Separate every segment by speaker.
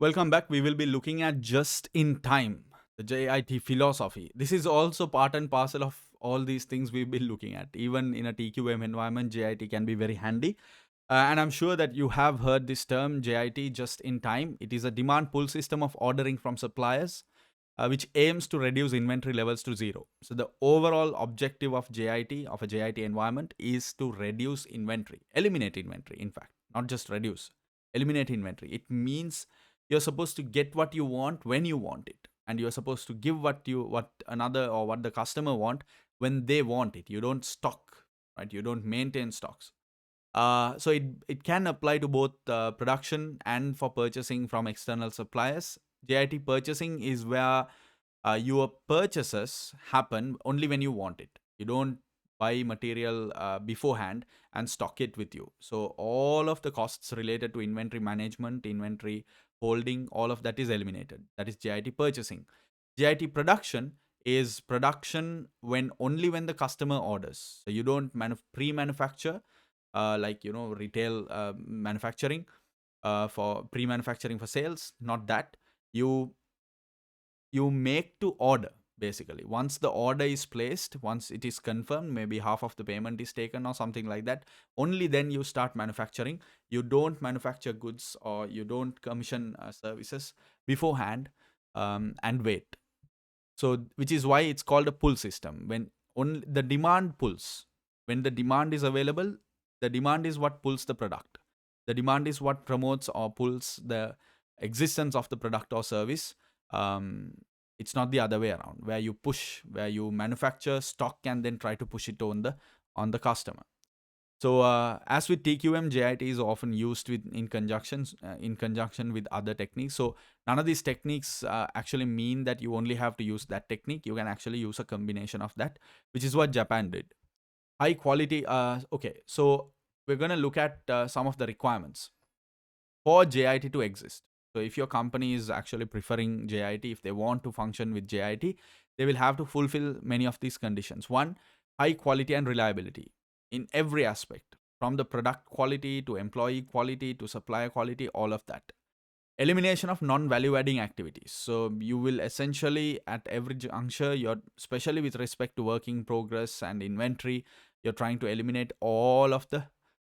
Speaker 1: Welcome back. We will be looking at just in time, the JIT philosophy. This is also part and parcel of all these things we've been looking at. Even in a TQM environment, JIT can be very handy. And I'm sure that you have heard this term JIT, just in time. It is a demand pull system of ordering from suppliers, which aims to reduce inventory levels to zero. So the overall objective of JIT, of a JIT environment, is to reduce inventory, eliminate inventory, in fact, not just reduce, eliminate inventory. It means you're supposed to get what you want when you want it, and you're supposed to give what another or what the customer want when they want it. You don't stock, right? You don't maintain stocks. So it can apply to both production and for purchasing from external suppliers. JIT purchasing is where your purchases happen only when you want it. You don't buy material beforehand and stock it with you. So all of the costs related to inventory management, inventory holding, all of that is eliminated. That is JIT purchasing. JIT production is production when only when the customer orders. So you don't pre-manufacture, like retail manufacturing, for pre-manufacturing for sales. Not that. You you make to order. Basically, once the order is placed, once it is confirmed, maybe half of the payment is taken or something like that, only then you start manufacturing. You don't manufacture goods, or you don't commission services beforehand, and wait. So which is why it's called a pull system. When only the demand pulls, when the demand is available, the demand is what pulls the product. The demand is what promotes or pulls the existence of the product or service. um, it's not the other way around, where you push, where you manufacture stock and then try to push it on the customer. So, as with TQM, JIT is often used in conjunction with other techniques. So, none of these techniques actually mean that you only have to use that technique. You can actually use a combination of that, which is what Japan did. High quality. Okay, so we're gonna look at some of the requirements for JIT to exist. So, if your company is actually preferring JIT, if they want to function with JIT, they will have to fulfill many of these conditions. One, high quality and reliability in every aspect, from the product quality to employee quality to supplier quality, all of that. Elimination of non-value adding activities. So you will essentially, at every juncture, you're, especially with respect to work in progress and inventory, you're trying to eliminate all of the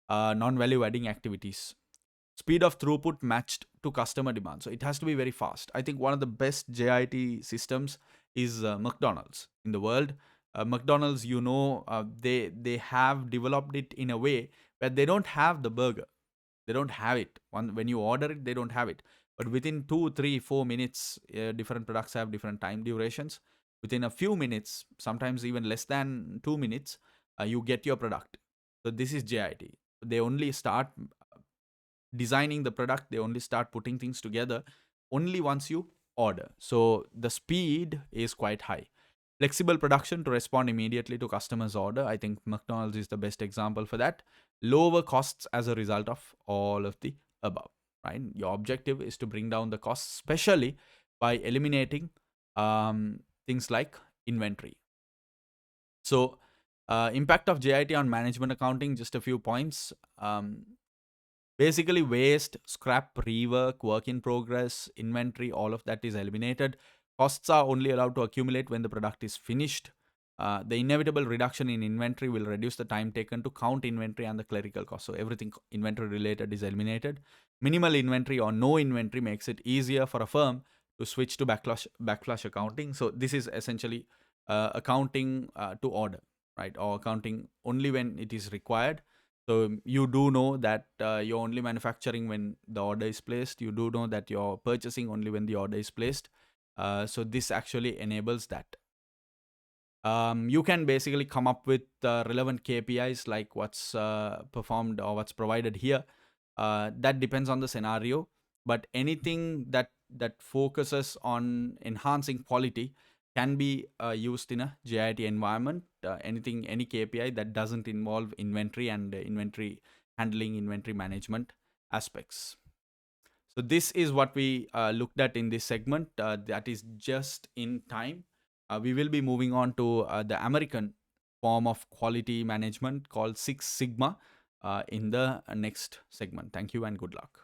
Speaker 1: non-value adding activities. Speed of throughput matched to customer demand. So it has to be very fast. I think one of the best JIT systems is McDonald's in the world. McDonald's, they have developed it in a way where they don't have the burger. They don't have it. When you order it, they don't have it. But within 2, 3, 4 minutes, different products have different time durations. Within a few minutes, sometimes even less than 2 minutes, you get your product. So this is JIT. They only start designing the product, they only start putting things together only once you order. So the speed is quite high. Flexible production to respond immediately to customers' order. I think McDonald's is the best example for that. Lower costs as a result of all of the above, right? Your objective is to bring down the costs, especially by eliminating things like inventory. So, impact of JIT on management accounting, just a few points. Basically, waste, scrap, rework, work in progress, inventory, all of that is eliminated. Costs are only allowed to accumulate when the product is finished. The inevitable reduction in inventory will reduce the time taken to count inventory and the clerical cost. So, everything inventory related is eliminated. Minimal inventory or no inventory makes it easier for a firm to switch to backflush accounting. So, this is essentially accounting to order, right? Or accounting only when it is required. So you do know that you're only manufacturing when the order is placed. You do know that you're purchasing only when the order is placed. So this actually enables that. You can basically come up with relevant KPIs like what's performed or what's provided here. That depends on the scenario, but anything that focuses on enhancing quality can be used in a JIT environment. Any KPI that doesn't involve inventory and inventory handling, inventory management aspects. So this is what we looked at in this segment. That is just in time. We will be moving on to the American form of quality management called Six Sigma in the next segment. Thank you and good luck.